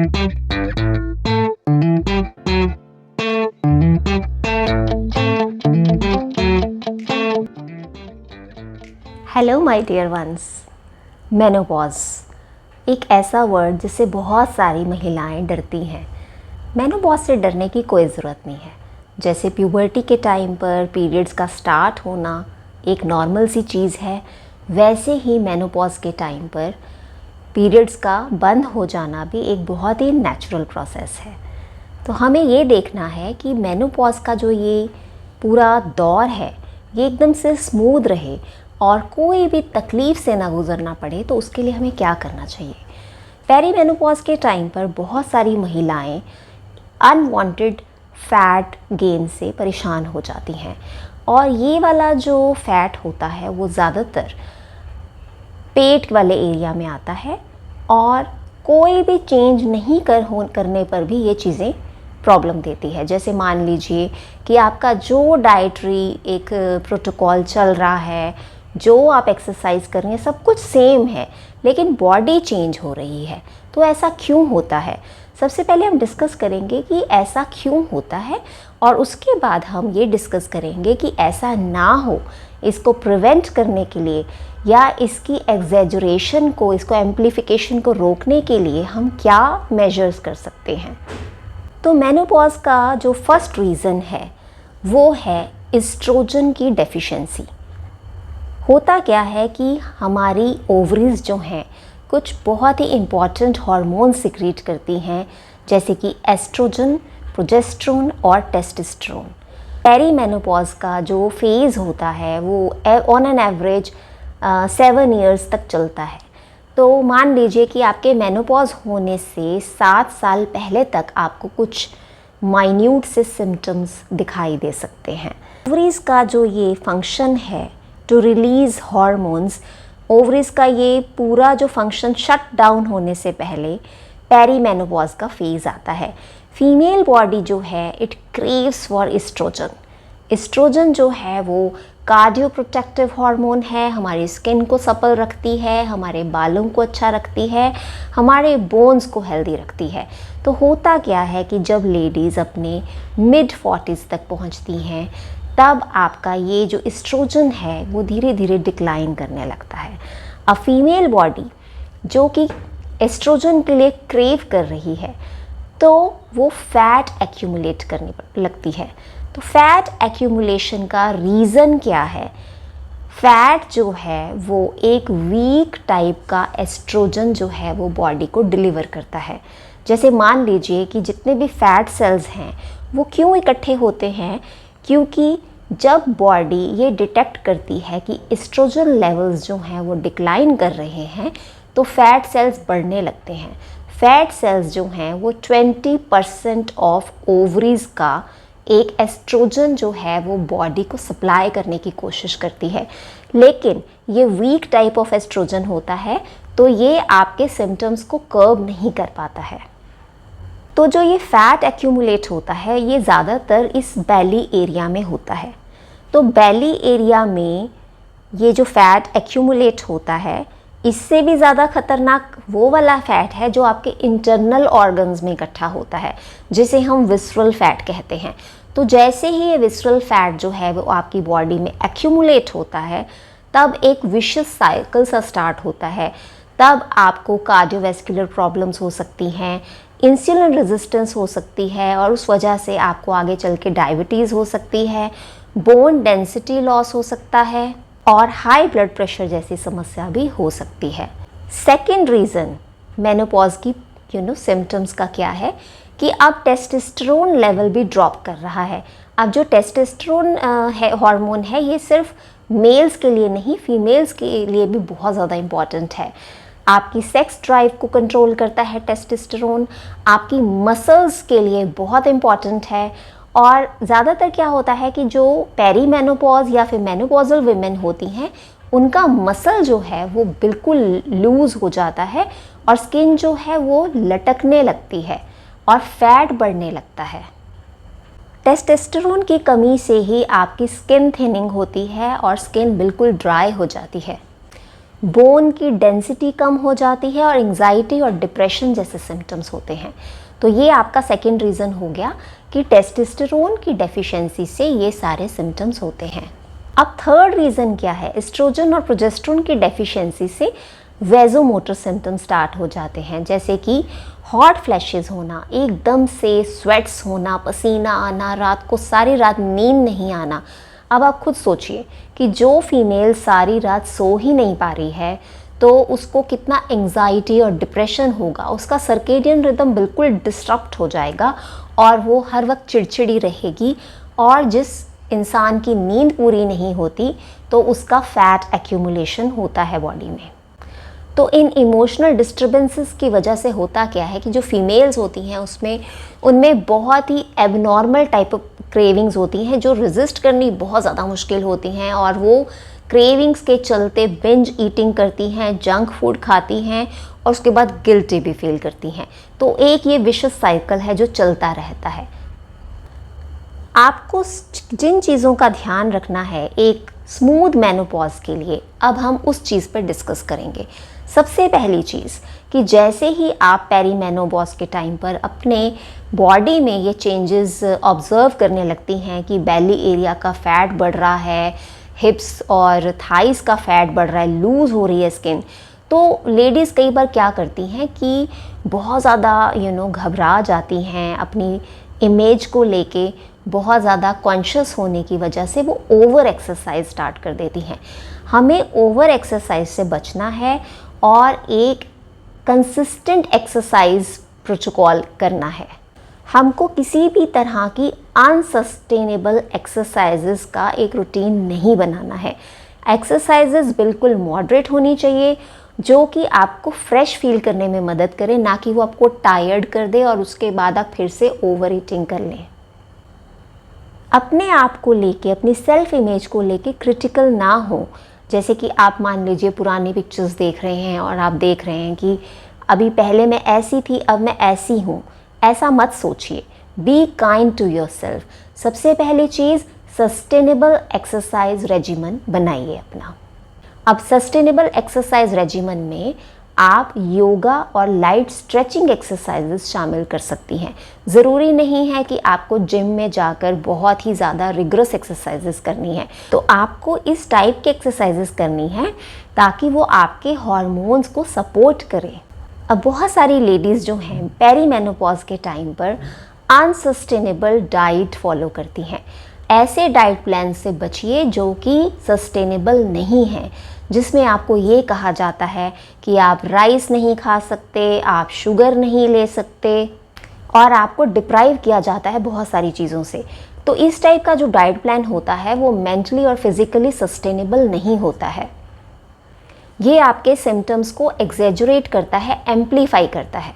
Hello my dear ones. Menopause एक ऐसा word जिससे बहुत सारी महिलाएं डरती हैं। मेनोपॉज से डरने की कोई ज़रूरत नहीं है। जैसे प्यूबर्टी के टाइम पर पीरियड्स का स्टार्ट होना एक नॉर्मल सी चीज़ है, वैसे ही मेनोपॉज के टाइम पर पीरियड्स का बंद हो जाना भी एक बहुत ही नेचुरल प्रोसेस है। तो हमें ये देखना है कि मेनोपॉज का जो ये पूरा दौर है ये एकदम से स्मूथ रहे और कोई भी तकलीफ़ से ना गुज़रना पड़े। तो उसके लिए हमें क्या करना चाहिए? पेरी मेनोपॉज के टाइम पर बहुत सारी महिलाएं अनवांटेड फैट गेन से परेशान हो जाती हैं, और ये वाला जो फैट होता है वो ज़्यादातर पेट वाले एरिया में आता है, और कोई भी चेंज नहीं करने पर भी ये चीज़ें प्रॉब्लम देती है। जैसे मान लीजिए कि आपका जो डाइटरी एक प्रोटोकॉल चल रहा है, जो आप एक्सरसाइज कर रही हैं, सब कुछ सेम है, लेकिन बॉडी चेंज हो रही है। तो ऐसा क्यों होता है? सबसे पहले हम डिस्कस करेंगे कि ऐसा क्यों होता है, और उसके बाद हम ये डिस्कस करेंगे कि ऐसा ना हो, इसको प्रिवेंट करने के लिए या इसकी एग्जैजुरेशन को, इसको एम्प्लीफिकेशन को रोकने के लिए हम क्या मेजर्स कर सकते हैं। तो मेनोपॉज का जो फर्स्ट रीज़न है वो है एस्ट्रोजन की डेफिशिएंसी। होता क्या है कि हमारी ओवरीज जो हैं कुछ बहुत ही इम्पॉर्टेंट हार्मोन सिक्रीट करती हैं, जैसे कि एस्ट्रोजन, प्रोजेस्टेरोन और टेस्टोस्टेरोन। पेरी मेनोपॉज का जो फेज़ होता है वो ऑन एन एवरेज 7 इयर्स तक चलता है। तो मान लीजिए कि आपके मेनोपॉज होने से 7 साल पहले तक आपको कुछ माइन्यूट से सिम्टम्स दिखाई दे सकते हैं। ओवरीज का जो ये फंक्शन है टू रिलीज़ हार्मोन्स, ओवरीज का ये पूरा जो फंक्शन शट डाउन होने से पहले पेरी मेनोपॉज का फेज़ आता है। फीमेल बॉडी जो है it craves for estrogen. Estrogen जो है वो कार्डियो प्रोटेक्टिव हार्मोन है, हमारी स्किन को सपल रखती है, हमारे बालों को अच्छा रखती है, हमारे बोन्स को हेल्दी रखती है। तो होता क्या है कि जब लेडीज़ अपने मिड 40s तक पहुंचती हैं, तब आपका ये जो एस्ट्रोजन है वो धीरे धीरे डिक्लाइन करने लगता है। अ फीमेल बॉडी जो कि एस्ट्रोजन के लिए क्रेव कर रही है, तो वो फैट एक्यूमुलेट करने लगती है। तो फैट एक्यूमुलेशन का रीज़न क्या है? फैट जो है वो एक वीक टाइप का एस्ट्रोजन जो है वो बॉडी को डिलीवर करता है। जैसे मान लीजिए कि जितने भी फैट सेल्स हैं वो क्यों इकट्ठे होते हैं? क्योंकि जब बॉडी ये डिटेक्ट करती है कि एस्ट्रोजन लेवल्स जो हैं वो डिक्लाइन कर रहे हैं, तो फैट सेल्स बढ़ने लगते हैं। फैट सेल्स जो हैं वो 20% ऑफ ओवरीज का एक एस्ट्रोजन जो है वो बॉडी को सप्लाई करने की कोशिश करती है, लेकिन ये वीक टाइप ऑफ एस्ट्रोजन होता है, तो ये आपके सिम्टम्स को कर्ब नहीं कर पाता है। तो जो ये फैट एक्यूमुलेट होता है ये ज़्यादातर इस बेली एरिया में होता है। तो बेली एरिया में ये जो फैट एक्यूमुलेट होता है, इससे भी ज़्यादा खतरनाक वो वाला फैट है जो आपके इंटरनल ऑर्गन्स में इकट्ठा होता है, जिसे हम विसरल फैट कहते हैं। तो जैसे ही ये विसरल फैट जो है वो आपकी बॉडी में एक्यूमुलेट होता है, तब एक विशियस साइकिल सा स्टार्ट होता है। तब आपको कार्डियोवैस्कुलर प्रॉब्लम्स हो सकती हैं, इंसुलिन रेजिस्टेंस हो सकती है, और उस वजह से आपको आगे चल के डायबिटीज़ हो सकती है, बोन डेंसिटी लॉस हो सकता है, और हाई ब्लड प्रेशर जैसी समस्या भी हो सकती है। सेकेंड रीज़न मेनोपॉज की सिम्टम्स का क्या है कि अब टेस्टोस्टेरोन लेवल भी ड्रॉप कर रहा है। अब जो टेस्टोस्टेरोन हार्मोन है ये सिर्फ मेल्स के लिए नहीं, फीमेल्स के लिए भी बहुत ज़्यादा इम्पॉर्टेंट है। आपकी सेक्स ड्राइव को कंट्रोल करता है टेस्टोस्टेरोन, आपकी मसल्स के लिए बहुत इम्पॉर्टेंट है। और ज़्यादातर क्या होता है कि जो पेरी मेनोपॉज या फिर मेनोपॉजल विमेन होती हैं, उनका मसल जो है वो बिल्कुल लूज़ हो जाता है, और स्किन जो है वो लटकने लगती है और फैट बढ़ने लगता है। टेस्टोस्टेरोन की कमी से ही आपकी स्किन थिनिंग होती है और स्किन बिल्कुल ड्राई हो जाती है। बोन की डेंसिटी कम हो जाती है और एंजाइटी और डिप्रेशन जैसे सिम्टम्स होते हैं। तो ये आपका सेकेंड रीज़न हो गया कि टेस्टोस्टेरोन की डेफिशिएंसी से ये सारे सिम्टम्स होते हैं। अब थर्ड रीज़न क्या है? एस्ट्रोजन और प्रोजेस्टेरोन की डेफिशिएंसी से वेजोमोटर सिम्टम्स स्टार्ट हो जाते हैं, जैसे कि हॉट फ्लैशेस होना, एकदम से स्वेट्स होना, पसीना आना, रात को सारी रात नींद नहीं आना। अब आप खुद सोचिए कि जो फीमेल सारी रात सो ही नहीं पा रही है तो उसको कितना एंजाइटी और डिप्रेशन होगा, उसका सर्केडियन रिदम बिल्कुल डिस्टर्ब हो जाएगा और वो हर वक्त चिड़चिड़ी रहेगी। और जिस इंसान की नींद पूरी नहीं होती तो उसका फैट एक्यूमुलेशन होता है बॉडी में। तो इन इमोशनल डिस्टर्बेंसेस की वजह से होता क्या है कि जो फीमेल्स होती हैं उनमें बहुत ही एबनॉर्मल टाइप ऑफ क्रेविंग्स होती हैं जो रेजिस्ट करनी बहुत ज़्यादा मुश्किल होती हैं, और वो क्रेविंग्स के चलते बिंज ईटिंग करती हैं, जंक फूड खाती हैं और उसके बाद गिल्टी भी फील करती हैं। तो एक ये विशेष साइकिल है जो चलता रहता है। आपको जिन चीज़ों का ध्यान रखना है एक स्मूथ मेनोपॉज के लिए, अब हम उस चीज़ पर डिस्कस करेंगे। सबसे पहली चीज़ कि जैसे ही आप पेरीमेनोपॉज के टाइम पर अपने बॉडी में ये चेंजेस ऑब्ज़र्व करने लगती हैं कि बेली एरिया का फैट बढ़ रहा है, हिप्स और थाइस का फैट बढ़ रहा है, लूज़ हो रही है स्किन, तो लेडीज़ कई बार क्या करती हैं कि बहुत ज़्यादा घबरा जाती हैं, अपनी इमेज को लेके बहुत ज़्यादा कॉन्शियस होने की वजह से वो ओवर एक्सरसाइज स्टार्ट कर देती हैं। हमें ओवर एक्सरसाइज से बचना है और एक कंसिस्टेंट एक्सरसाइज प्रोटोकॉल करना है। हमको किसी भी तरह की अनसस्टेनेबल एक्सरसाइजेस का एक रूटीन नहीं बनाना है। एक्सरसाइजेस बिल्कुल मॉडरेट होनी चाहिए जो कि आपको फ्रेश फील करने में मदद करे, ना कि वो आपको टायर्ड कर दे और उसके बाद आप फिर से ओवर ईटिंग कर लें। अपने आप को लेके, अपनी सेल्फ इमेज को लेके क्रिटिकल ना हो। जैसे कि आप मान लीजिए पुरानी पिक्चर्स देख रहे हैं और आप देख रहे हैं कि अभी पहले मैं ऐसी थी, अब मैं ऐसी हूँ, ऐसा मत सोचिए। Be kind to yourself. सबसे पहली चीज़, सस्टेनेबल एक्सरसाइज रेजिमेंट बनाइए अपना। अब सस्टेनेबल एक्सरसाइज रेजिमेंट में आप योगा और लाइट स्ट्रेचिंग एक्सरसाइजेस शामिल कर सकती हैं। ज़रूरी नहीं है कि आपको जिम में जाकर बहुत ही ज़्यादा रिगरस एक्सरसाइजेस करनी है, तो आपको इस टाइप के एक्सरसाइजेस करनी है ताकि वो आपके हार्मोन्स को सपोर्ट करें। अब बहुत सारी लेडीज़ जो हैं पेरीमेनोपॉज के टाइम पर अनसस्टेनेबल डाइट फॉलो करती हैं। ऐसे डाइट प्लान से बचिए जो कि सस्टेनेबल नहीं है, जिसमें आपको ये कहा जाता है कि आप राइस नहीं खा सकते, आप शुगर नहीं ले सकते और आपको डिप्राइव किया जाता है बहुत सारी चीज़ों से। तो इस टाइप का जो डाइट प्लान होता है वो मेंटली और फिज़िकली सस्टेनेबल नहीं होता है। ये आपके सिम्टम्स को एग्जेजरेट करता है, एम्प्लीफाई करता है,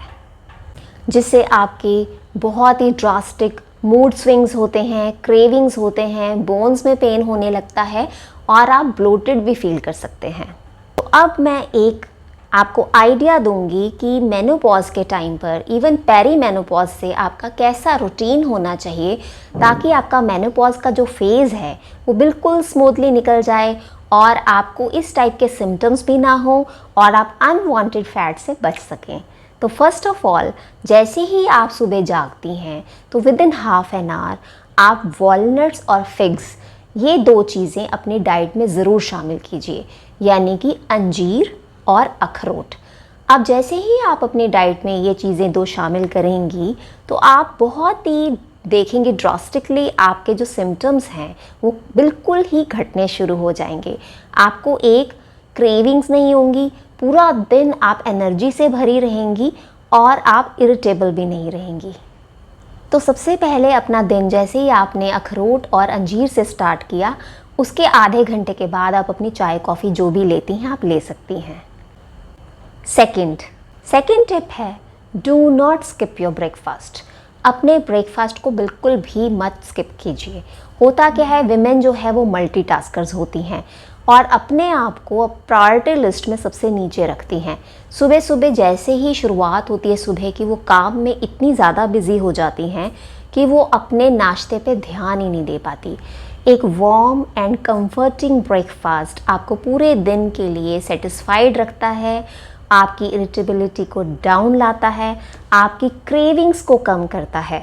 जिससे आपके बहुत ही ड्रास्टिक मूड स्विंग्स होते हैं, क्रेविंग्स होते हैं, बोन्स में पेन होने लगता है और आप ब्लोटेड भी फील कर सकते हैं। तो अब मैं एक आपको आइडिया दूंगी कि मेनोपॉज के टाइम पर, इवन पेरीमेनोपॉज से आपका कैसा रूटीन होना चाहिए ताकि आपका मेनोपॉज का जो फेज़ है वो बिल्कुल स्मूथली निकल जाए और आपको इस टाइप के सिम्टम्स भी ना हो और आप अनवांटेड फैट से बच सकें। तो फर्स्ट ऑफ ऑल, जैसे ही आप सुबह जागती हैं तो with in half an hour आप वॉलनट्स और फिग्स, ये दो चीज़ें अपनी डाइट में ज़रूर शामिल कीजिए, यानी कि अंजीर और अखरोट। अब जैसे ही आप अपनी डाइट में ये चीज़ें दो शामिल करेंगी तो आप बहुत ही देखेंगे ड्रास्टिकली आपके जो सिम्टम्स हैं वो बिल्कुल ही घटने शुरू हो जाएंगे। आपको एक क्रेविंग्स नहीं होंगी, पूरा दिन आप एनर्जी से भरी रहेंगी और आप इरिटेबल भी नहीं रहेंगी। तो सबसे पहले अपना दिन जैसे ही आपने अखरोट और अंजीर से स्टार्ट किया, उसके आधे घंटे के बाद आप अपनी चाय कॉफ़ी जो भी लेती हैं आप ले सकती हैं। सेकंड टिप है, do not skip your breakfast. अपने ब्रेकफास्ट को बिल्कुल भी मत स्किप कीजिए। होता क्या है, विमेन जो है वो मल्टीटास्कर्स होती हैं और अपने आप को प्रायोरिटी लिस्ट में सबसे नीचे रखती हैं। सुबह सुबह जैसे ही शुरुआत होती है सुबह की, वो काम में इतनी ज़्यादा बिजी हो जाती हैं कि वो अपने नाश्ते पे ध्यान ही नहीं दे पाती। एक वार्म एंड कंफर्टिंग ब्रेकफास्ट आपको पूरे दिन के लिए सेटिस्फाइड रखता है, आपकी इरिटेबिलिटी को डाउन लाता है, आपकी क्रेविंग्स को कम करता है,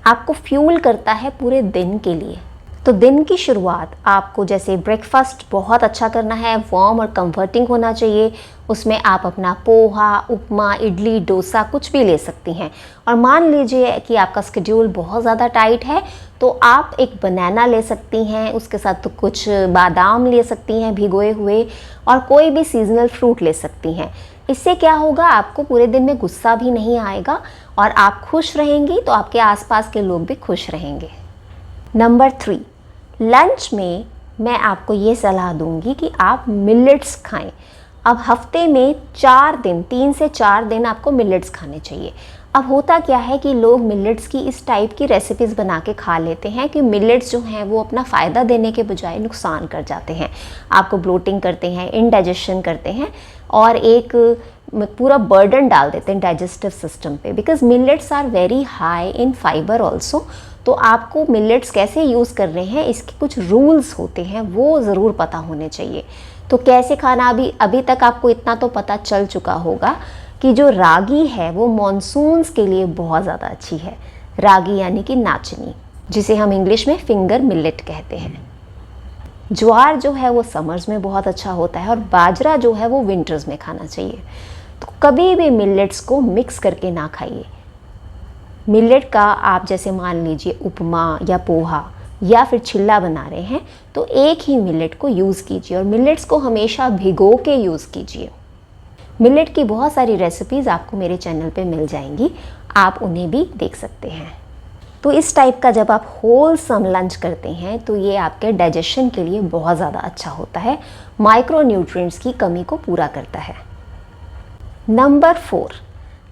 आपको फ्यूल करता है पूरे दिन के लिए। तो दिन की शुरुआत आपको जैसे ब्रेकफास्ट बहुत अच्छा करना है, वार्म और कंफर्टिंग होना चाहिए। उसमें आप अपना पोहा, उपमा, इडली, डोसा कुछ भी ले सकती हैं। और मान लीजिए कि आपका स्केड्यूल बहुत ज़्यादा टाइट है तो आप एक बनाना ले सकती हैं, उसके साथ तो कुछ बादाम ले सकती हैं भिगोए हुए, और कोई भी सीजनल फ्रूट ले सकती हैं। इससे क्या होगा, आपको पूरे दिन में गुस्सा भी नहीं आएगा और आप खुश रहेंगी तो आपके आसपास के लोग भी खुश रहेंगे। नंबर 3, लंच में मैं आपको ये सलाह दूंगी कि आप मिलेट्स खाएं। अब हफ्ते में 4 दिन, 3 से 4 दिन आपको मिलेट्स खाने चाहिए। अब होता क्या है कि लोग मिलेट्स की इस टाइप की रेसिपीज़ बना के खा लेते हैं कि मिलेट्स जो हैं वो अपना फ़ायदा देने के बजाय नुकसान कर जाते हैं, आपको ब्लोटिंग करते हैं, इनडाइजेशन करते हैं और एक पूरा बर्डन डाल देते हैं डाइजेस्टिव सिस्टम पे, because millets are very high in fibre also. तो आपको मिलेट्स कैसे यूज़ कर रहे हैं इसके कुछ रूल्स होते हैं, वो ज़रूर पता होने चाहिए। तो कैसे खाना, अभी तक आपको इतना तो पता चल चुका होगा कि जो रागी है वो मॉनसून्स के लिए बहुत ज़्यादा अच्छी है। रागी यानी कि नाचनी, जिसे हम इंग्लिश में फिंगर मिलेट कहते हैं। ज्वार जो है वो समर्स में बहुत अच्छा होता है और बाजरा जो है वो विंटर्स में खाना चाहिए। तो कभी भी मिलेट्स को मिक्स करके ना खाइए। मिलेट का आप जैसे मान लीजिए उपमा या पोहा या फिर चिल्ला बना रहे हैं तो एक ही मिलेट को यूज़ कीजिए और मिलेट्स को हमेशा भिगो के यूज़ कीजिए। मिलेट की बहुत सारी रेसिपीज़ आपको मेरे चैनल पे मिल जाएंगी, आप उन्हें भी देख सकते हैं। तो इस टाइप का जब आप होलसम लंच करते हैं तो ये आपके डाइजेशन के लिए बहुत ज़्यादा अच्छा होता है, माइक्रो न्यूट्रिएंट्स की कमी को पूरा करता है। नंबर 4,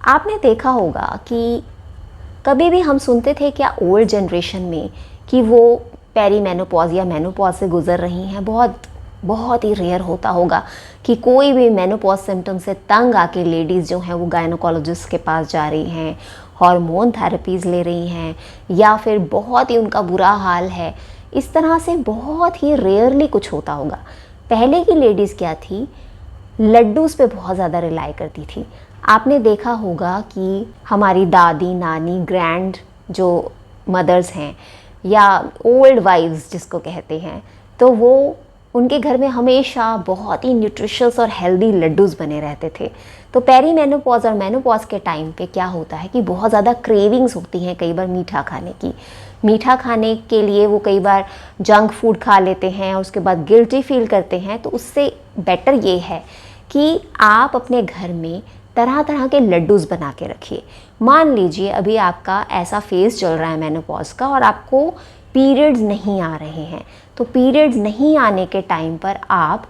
आपने देखा होगा कि कभी भी हम सुनते थे क्या ओल्ड जनरेशन में कि वो पेरीमेनोपॉज या मेनोपॉज से गुजर रही हैं। बहुत ही रेयर होता होगा कि कोई भी मेनोपॉज सिम्टम से तंग आके लेडीज़ जो हैं वो गायनोकोलॉजिस्ट के पास जा रही हैं, हार्मोन थेरेपीज़ ले रही हैं, या फिर बहुत ही उनका बुरा हाल है। इस तरह से बहुत ही रेयरली कुछ होता होगा। पहले की लेडीज़ क्या थी, लड्डूज़ पे बहुत ज़्यादा रिलाई करती थी। आपने देखा होगा कि हमारी दादी, नानी, ग्रैंड जो मदर्स हैं या ओल्ड वाइव्स जिसको कहते हैं, तो वो उनके घर में हमेशा बहुत ही न्यूट्रिशियस और हेल्दी लड्डूज़ बने रहते थे। तो पेरीमेनोपॉज और मेनोपॉज के टाइम पे क्या होता है कि बहुत ज़्यादा क्रेविंग्स होती हैं कई बार मीठा खाने की। मीठा खाने के लिए वो कई बार जंक फूड खा लेते हैं और उसके बाद गिल्टी फील करते हैं। तो उससे बेटर ये है कि आप अपने घर में तरह तरह के लड्डूज़ बना के रखिए। मान लीजिए अभी आपका ऐसा फेज़ चल रहा है मेनोपॉज का और आपको पीरियड्स नहीं आ रहे हैं, तो पीरियड्स नहीं आने के टाइम पर आप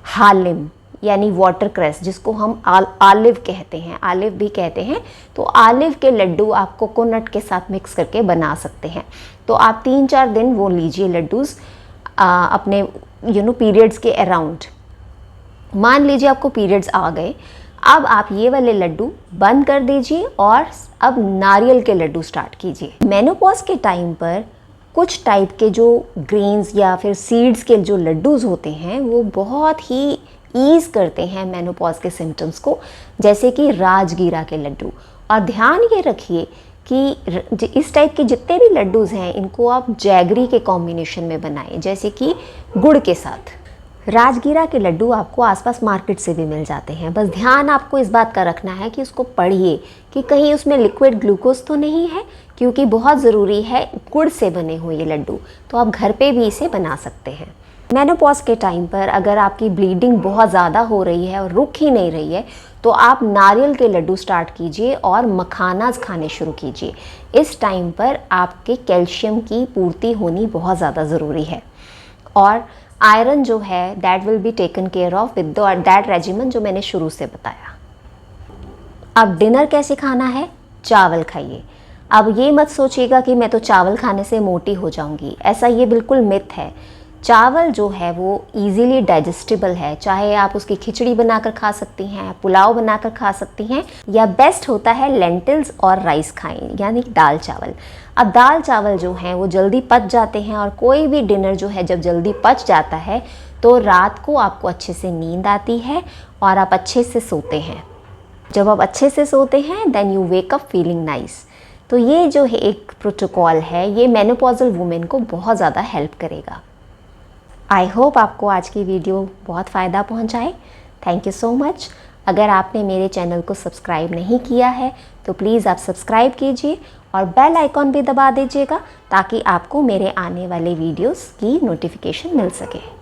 हालिम यानी वाटरक्रेस, जिसको हम आलिव कहते हैं, आलिव भी कहते हैं, तो आलिव के लड्डू आप कोकोनट के साथ मिक्स करके बना सकते हैं। तो आप 3-4 दिन वो लीजिए लड्डूज़ अपने पीरियड्स के अराउंड। मान लीजिए आपको पीरियड्स आ गए, अब आप ये वाले लड्डू बंद कर दीजिए और अब नारियल के लड्डू स्टार्ट कीजिए। मेनोपॉज के टाइम पर कुछ टाइप के जो ग्रेन्स या फिर सीड्स के जो लड्डूज़ होते हैं वो बहुत ही ईज़ करते हैं मेनोपॉज के सिम्टम्स को, जैसे कि राजगीरा के लड्डू। और ध्यान ये रखिए कि इस टाइप के जितने भी लड्डूज़ हैं इनको आप जैगरी के कॉम्बिनेशन में बनाएं, जैसे कि गुड़ के साथ। राजगीरा के लड्डू आपको आसपास मार्केट से भी मिल जाते हैं, बस ध्यान आपको इस बात का रखना है कि उसको पढ़िए कि कहीं उसमें लिक्विड ग्लूकोज तो नहीं है, क्योंकि बहुत ज़रूरी है गुड़ से बने हुए ये लड्डू। तो आप घर पे भी इसे बना सकते हैं। मेनोपॉज के टाइम पर अगर आपकी ब्लीडिंग बहुत ज़्यादा हो रही है और रुक ही नहीं रही है तो आप नारियल के लड्डू स्टार्ट कीजिए और मखानाज खाने शुरू कीजिए। इस टाइम पर आपके कैल्शियम की पूर्ति होनी बहुत ज़्यादा ज़रूरी है और आयरन जो है that will be taken care of with that regiment जो मैंने शुरू से बताया। अब डिनर कैसे खाना है, चावल खाइए। अब ये मत सोचिएगा कि मैं तो चावल खाने से मोटी हो जाऊंगी, ऐसा ये बिल्कुल मिथ है। चावल जो है वो इजीली डाइजेस्टेबल है, चाहे आप उसकी खिचड़ी बनाकर खा सकती हैं, पुलाव बनाकर खा सकती हैं, या बेस्ट होता है लेंटिल्स और राइस खाएं, यानी दाल चावल। अब दाल चावल जो हैं वो जल्दी पच जाते हैं, और कोई भी डिनर जो है जब जल्दी पच जाता है तो रात को आपको अच्छे से नींद आती है और आप अच्छे से सोते हैं। जब आप अच्छे से सोते हैं then you wake up feeling nice. तो ये जो है एक प्रोटोकॉल है, ये मेनोपॉजल वुमेन को बहुत ज़्यादा हेल्प करेगा। आई होप आपको आज की वीडियो बहुत फ़ायदा पहुंचाए। Thank you so much. अगर आपने मेरे चैनल को सब्सक्राइब नहीं किया है तो प्लीज़ आप सब्सक्राइब कीजिए और बेल आइकॉन भी दबा दीजिएगा, ताकि आपको मेरे आने वाले वीडियोस की नोटिफिकेशन मिल सके।